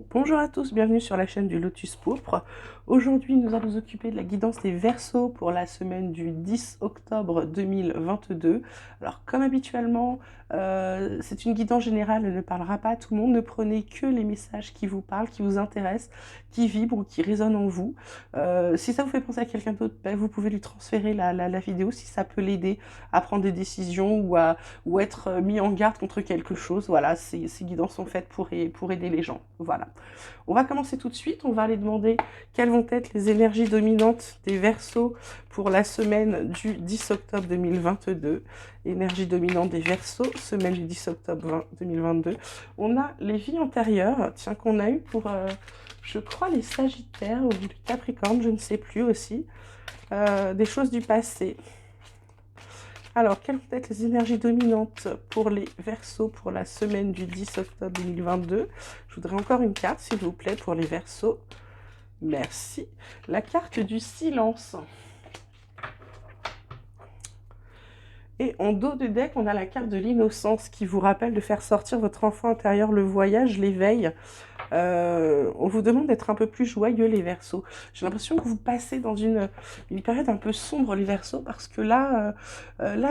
Bonjour à tous, bienvenue sur la chaîne du Lotus Pourpre. Aujourd'hui, nous allons nous occuper de la guidance des Verseaux pour la semaine du 10 octobre 2022. Alors, comme habituellement, c'est une guidance générale, elle ne parlera pas à tout le monde. Ne prenez que les messages qui vous parlent, qui vous intéressent, qui vibrent ou qui résonnent en vous. Si ça vous fait penser à quelqu'un d'autre, ben, vous pouvez lui transférer la vidéo si ça peut l'aider à prendre des décisions ou être mis en garde contre quelque chose. Voilà, ces guidances sont faites pour aider les gens. Voilà. On va commencer tout de suite, on va aller demander quelles vont être les énergies dominantes des Verseaux pour la semaine du 10 octobre 2022. Énergie dominante des Verseaux, semaine du 10 octobre 2022. On a les vies antérieures, tiens, qu'on a eu pour, je crois, les Sagittaires ou les Capricornes, je ne sais plus aussi. Des choses du passé. Alors, quelles vont être les énergies dominantes pour les Verseaux pour la semaine du 10 octobre 2022? Je voudrais encore une carte, s'il vous plaît, pour les Verseaux. Merci. La carte du silence. Et en dos de deck, on a la carte de l'innocence qui vous rappelle de faire sortir votre enfant intérieur, le voyage, l'éveil. On vous demande d'être un peu plus joyeux, les Verseaux. J'ai l'impression que vous passez dans une période un peu sombre, les Verseaux, parce que là,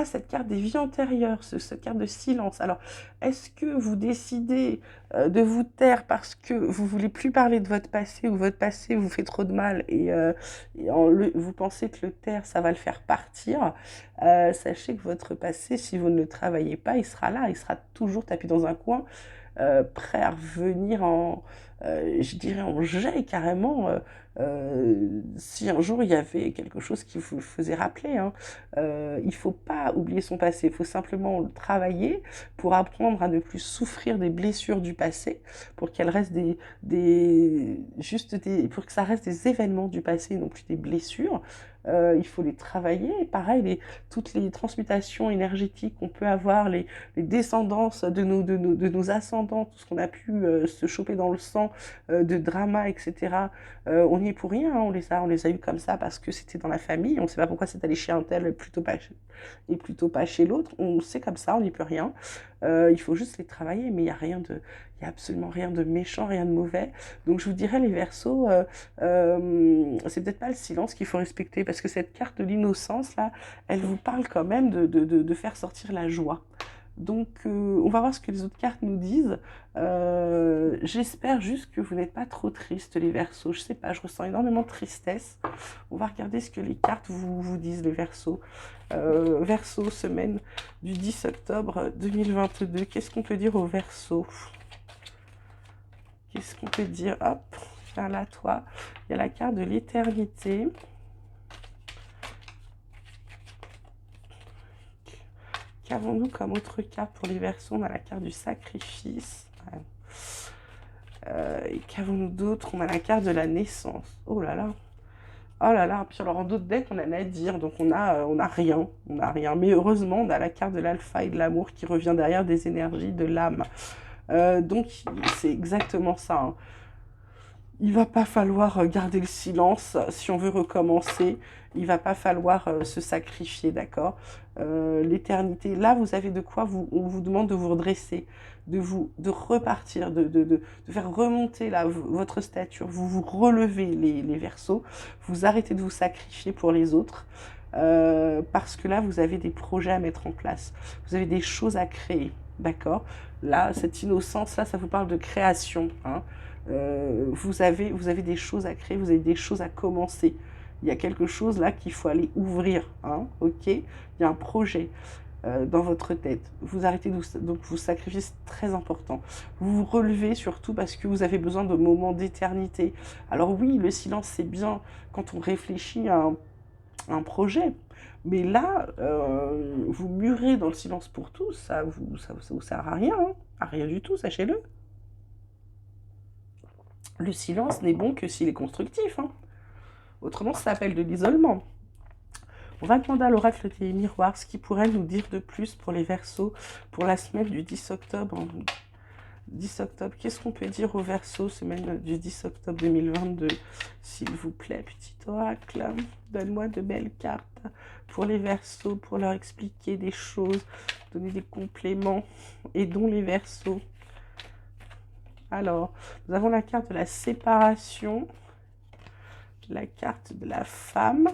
cette carte des vies antérieures, cette carte de silence. Alors, est-ce que vous décidez de vous taire parce que vous voulez plus parler de votre passé ou votre passé vous fait trop de mal vous pensez que le taire, ça va le faire partir? Sachez que votre passé, si vous ne le travaillez pas, il sera là, il sera toujours tapé dans un coin prêt à revenir je dirais en jet carrément, si un jour il y avait quelque chose qui vous faisait rappeler. Hein. Il ne faut pas oublier son passé, il faut simplement le travailler pour apprendre à ne plus souffrir des blessures du passé, pour qu'elles restent pour que ça reste des événements du passé, non plus des blessures. Il faut les travailler. Et pareil, toutes les transmutations énergétiques qu'on peut avoir, les descendances de nos ascendants, tout ce qu'on a pu se choper dans le sang, de drama, etc. On n'y est pour rien, hein, on les a eu comme ça parce que c'était dans la famille, on ne sait pas pourquoi c'est allé chez un tel et plutôt pas chez l'autre, on sait comme ça, on n'y peut rien. Il faut juste les travailler, mais il y a absolument rien de méchant, rien de mauvais. Donc je vous dirais les Verseaux, c'est peut-être pas le silence qu'il faut respecter, parce que cette carte de l'innocence là, elle vous parle quand même de faire sortir la joie. Donc, on va voir ce que les autres cartes nous disent. J'espère juste que vous n'êtes pas trop tristes, les Verseaux. Je sais pas, je ressens énormément de tristesse. On va regarder ce que les cartes vous disent, les Verseaux. Verseaux, semaine du 10 octobre 2022. Qu'est-ce qu'on peut dire aux Verseaux? Qu'est-ce qu'on peut dire? Hop, viens là, toi. Il y a la carte de l'éternité. Qu'avons-nous comme autre carte pour les Verseaux? On a la carte du sacrifice. Et qu'avons-nous d'autre? On a la carte de la naissance. Oh là là. Oh là là. Puis alors en d'autres decks, on a Nadir. Donc on a rien. On a rien. Mais heureusement, on a la carte de l'alpha et de l'amour qui revient derrière des énergies de l'âme. Donc c'est exactement ça. Hein. Il va pas falloir garder le silence si on veut recommencer. Il va pas falloir se sacrifier, d'accord? L'éternité, là, vous avez de quoi on vous demande de vous redresser, de repartir, de faire remonter là, votre stature. Vous vous relevez les Verseaux, vous arrêtez de vous sacrifier pour les autres. Parce que là, vous avez des projets à mettre en place. Vous avez des choses à créer, d'accord? Là, cette innocence, là, ça vous parle de création, hein? Vous avez des choses à créer, vous avez des choses à commencer. Il y a quelque chose là qu'il faut aller ouvrir, hein, ok? Il y a un projet dans votre tête. Vous arrêtez donc vous sacrifiez, c'est très important. Vous vous relevez surtout parce que vous avez besoin de moments d'éternité. Alors oui, le silence c'est bien quand on réfléchit à un projet. Mais là, vous murez dans le silence pour tous, ça vous sert à rien, hein, à rien du tout, sachez-le. Le silence n'est bon que s'il est constructif. Hein. Autrement, ça s'appelle de l'isolement. On va demander à l'oracle des miroirs ce qu'il pourrait nous dire de plus pour les Verseaux pour la semaine du 10 octobre. 10 octobre, qu'est-ce qu'on peut dire aux Verseaux, semaine du 10 octobre 2022? S'il vous plaît, petit oracle, donne-moi de belles cartes pour les Verseaux, pour leur expliquer des choses, donner des compléments. Aidons les Verseaux. Alors, nous avons la carte de la séparation, la carte de la femme,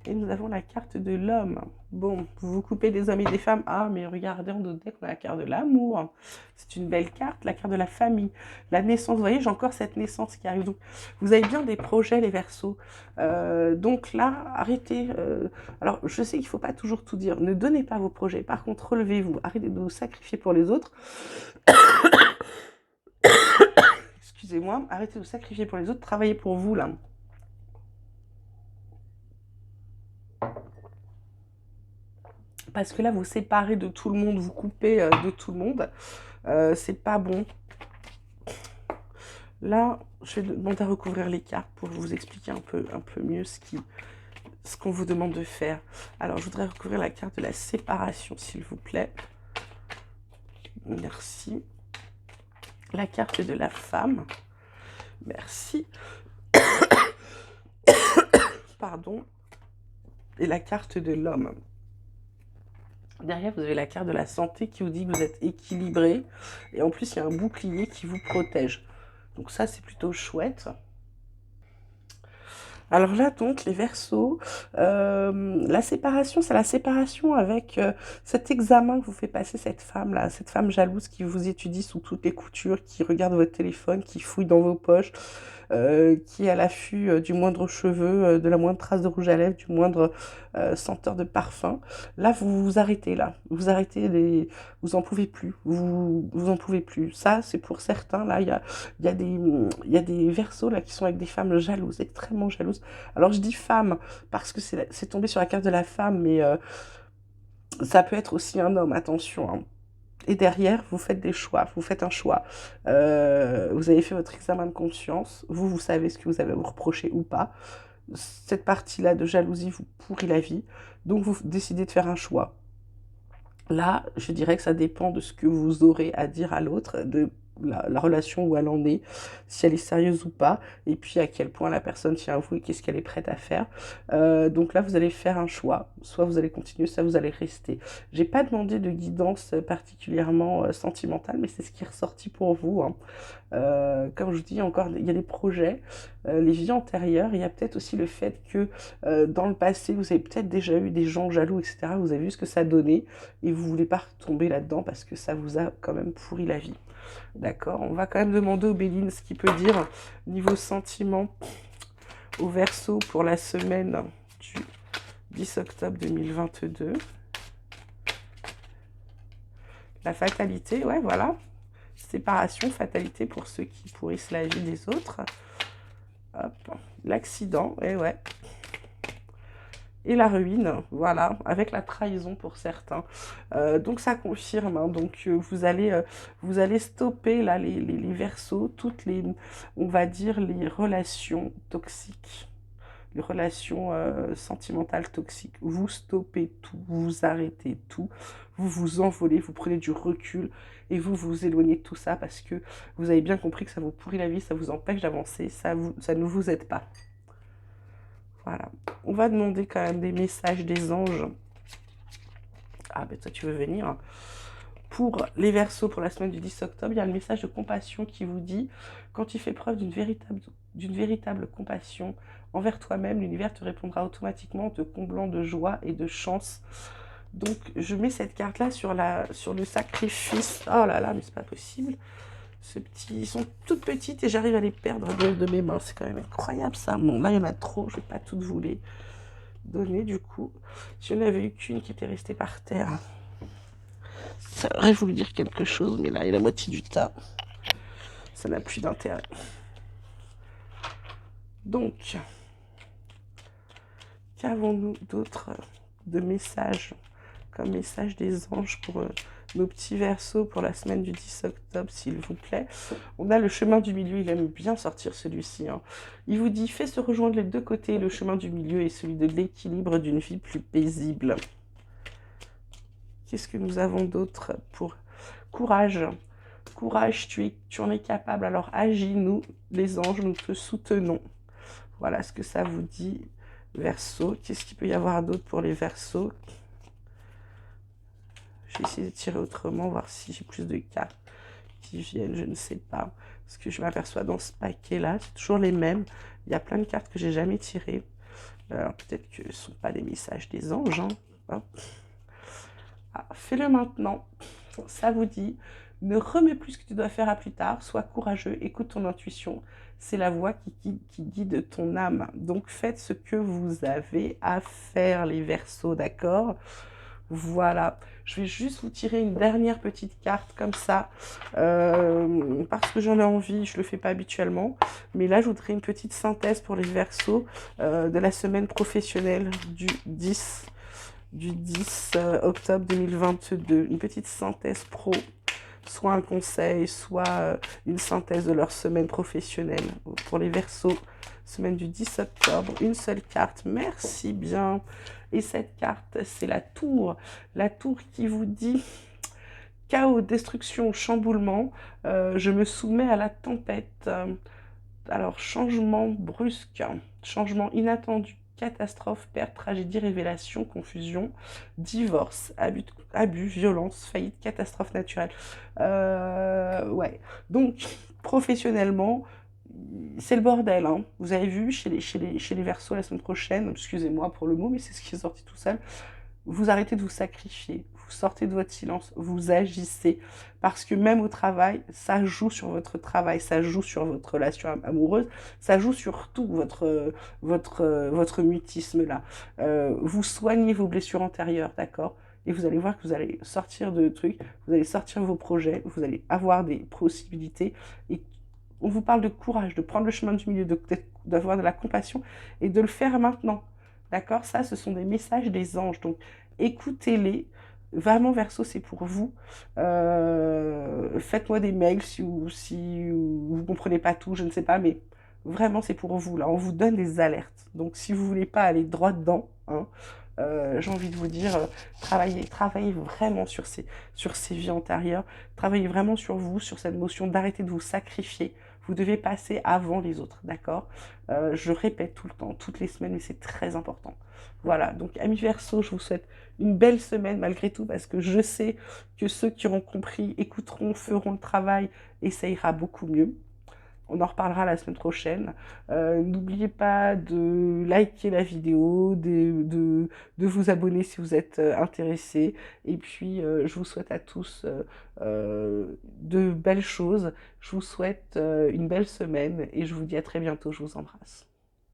et nous avons la carte de l'homme. Bon, vous vous coupez des hommes et des femmes. Ah, mais regardez, en d'autres decks, on a la carte de l'amour. C'est une belle carte, la carte de la famille. La naissance, vous voyez, j'ai encore cette naissance qui arrive. Donc, vous avez bien des projets, les Verseaux. Donc là, arrêtez. Alors, je sais qu'il ne faut pas toujours tout dire. Ne donnez pas vos projets. Par contre, relevez-vous. Arrêtez de vous sacrifier pour les autres. Excusez-moi. Arrêtez de vous sacrifier pour les autres. Travaillez pour vous, là. Parce que là, vous séparez de tout le monde, vous coupez de tout le monde. C'est pas bon. Là, je vais demander à recouvrir les cartes pour vous expliquer un peu mieux ce qu'on vous demande de faire. Alors, je voudrais recouvrir la carte de la séparation, s'il vous plaît. Merci. La carte de la femme. Merci. Pardon. Et la carte de l'homme. Derrière, vous avez la carte de la santé qui vous dit que vous êtes équilibré. Et en plus, il y a un bouclier qui vous protège. Donc ça, c'est plutôt chouette. Alors là, donc, les Verseaux, la séparation, c'est la séparation avec cet examen que vous fait passer cette femme-là, cette femme jalouse qui vous étudie sous toutes les coutures, qui regarde votre téléphone, qui fouille dans vos poches, qui est à l'affût du moindre cheveu, de la moindre trace de rouge à lèvres, du moindre senteur de parfum. Là, vous vous arrêtez, là. Vous arrêtez, vous en pouvez plus. Vous en pouvez plus. Ça, c'est pour certains. Là, il y a des Verseaux là, qui sont avec des femmes jalouses, extrêmement jalouses. Alors, je dis femme parce que c'est tombé sur la carte de la femme, mais ça peut être aussi un homme, attention, hein. Et derrière, vous faites des choix, vous faites un choix. Vous avez fait votre examen de conscience, vous savez ce que vous avez à vous reprocher ou pas. Cette partie-là de jalousie vous pourrit la vie, donc vous décidez de faire un choix. Là, je dirais que ça dépend de ce que vous aurez à dire à l'autre, de la relation où elle en est, si elle est sérieuse ou pas, et puis à quel point la personne tient à vous et qu'est-ce qu'elle est prête à faire. Donc là, vous allez faire un choix. Soit vous allez continuer, soit vous allez rester. J'ai pas demandé de guidance particulièrement sentimentale, mais c'est ce qui est ressorti pour vous, hein. Comme je vous dis, encore, il y a des projets, les vies antérieures, il y a peut-être aussi le fait que dans le passé, vous avez peut-être déjà eu des gens jaloux, etc. Vous avez vu ce que ça donnait et vous voulez pas retomber là-dedans parce que ça vous a quand même pourri la vie. D'accord, on va quand même demander au Béline ce qu'il peut dire niveau sentiment au Verseau pour la semaine du 10 octobre 2022. La fatalité, ouais, voilà. Séparation, fatalité pour ceux qui pourrissent la vie des autres. Hop, l'accident, et ouais. Et la ruine, voilà, avec la trahison pour certains. Donc ça confirme, hein, donc vous allez stopper là les Verseaux, toutes les, on va dire, les relations toxiques, les relations sentimentales toxiques. Vous stoppez tout, vous arrêtez tout, vous vous envolez, vous prenez du recul et vous vous éloignez de tout ça parce que vous avez bien compris que ça vous pourrit la vie, ça vous empêche d'avancer, ça ne vous aide pas. Voilà. On va demander quand même des messages des anges. Ah ben toi tu veux venir. Pour les Verseaux, pour la semaine du 10 octobre, il y a le message de compassion qui vous dit « Quand tu fais preuve d'une véritable compassion envers toi-même, l'univers te répondra automatiquement en te comblant de joie et de chance. » Donc je mets cette carte-là sur le sacrifice. Oh là là, mais c'est pas possible. Ils sont toutes petites et j'arrive à les perdre de mes mains. C'est quand même incroyable ça. Bon, là, il y en a trop. Je ne vais pas toutes vous les donner du coup. Si on avait eu qu'une qui était restée par terre, ça aurait voulu dire quelque chose. Mais là, il y a la moitié du tas. Ça n'a plus d'intérêt. Donc, qu'avons-nous d'autre de messages comme message des anges pour nos petits Verseaux pour la semaine du 10 octobre, s'il vous plaît. On a le chemin du milieu, il aime bien sortir celui-ci, hein. Il vous dit, fais se rejoindre les deux côtés, le chemin du milieu et celui de l'équilibre d'une vie plus paisible. Qu'est-ce que nous avons d'autre pour courage? Courage, tu en es capable, alors agis, nous, les anges, nous te soutenons. Voilà ce que ça vous dit, Verseau. Qu'est-ce qu'il peut y avoir d'autre pour les Verseaux? Je vais essayer de tirer autrement, voir si j'ai plus de cartes qui viennent, je ne sais pas. Ce que je m'aperçois dans ce paquet-là, c'est toujours les mêmes. Il y a plein de cartes que j'ai jamais tirées. Alors peut-être que ce ne sont pas des messages des anges. Hein. Hop. Ah, fais-le maintenant. Ça vous dit. Ne remets plus ce que tu dois faire à plus tard. Sois courageux. Écoute ton intuition. C'est la voix qui guide ton âme. Donc faites ce que vous avez à faire, les Verseaux, d'accord? Voilà. Je vais juste vous tirer une dernière petite carte comme ça. Parce que j'en ai envie. Je ne le fais pas habituellement. Mais là, je voudrais une petite synthèse pour les Verseaux de la semaine professionnelle du 10 octobre 2022. Une petite synthèse pro, soit un conseil, soit une synthèse de leur semaine professionnelle. Pour les Verseaux, semaine du 10 octobre, une seule carte, merci bien. Et cette carte, c'est la tour qui vous dit chaos, destruction, chamboulement, je me soumets à la tempête. Alors, changement brusque, changement inattendu, catastrophe, perte, tragédie, révélation, confusion, divorce, abus, violence, faillite, catastrophe naturelle. Ouais. Donc, professionnellement, c'est le bordel. Hein. Vous avez vu chez les Verseaux la semaine prochaine, excusez-moi pour le mot, mais c'est ce qui est sorti tout seul. Vous arrêtez de vous sacrifier, vous sortez de votre silence, vous agissez. Parce que même au travail, ça joue sur votre travail, ça joue sur votre relation amoureuse, ça joue sur tout votre mutisme là. Vous soignez vos blessures antérieures, d'accord? Et vous allez voir que vous allez sortir de trucs, vous allez sortir vos projets, vous allez avoir des possibilités. Et on vous parle de courage, de prendre le chemin du milieu, d'avoir de la compassion et de le faire maintenant. D'accord? Ça, ce sont des messages des anges. Donc, écoutez-les. Vraiment, Verseau, c'est pour vous. Faites-moi des mails si vous ne comprenez pas tout, je ne sais pas, mais vraiment, c'est pour vous. Là, on vous donne des alertes. Donc, si vous ne voulez pas aller droit dedans, hein, j'ai envie de vous dire, travaillez vraiment sur ces vies antérieures. Travaillez vraiment sur vous, sur cette notion d'arrêter de vous sacrifier. Vous devez passer avant les autres, d'accord? Je répète tout le temps, toutes les semaines, mais c'est très important. Voilà, donc amis Verseau, je vous souhaite une belle semaine malgré tout, parce que je sais que ceux qui auront compris, écouteront, feront le travail, et ça ira beaucoup mieux. On en reparlera la semaine prochaine. N'oubliez pas de liker la vidéo, de vous abonner si vous êtes intéressé. Et puis, je vous souhaite à tous de belles choses. Je vous souhaite une belle semaine et je vous dis à très bientôt. Je vous embrasse.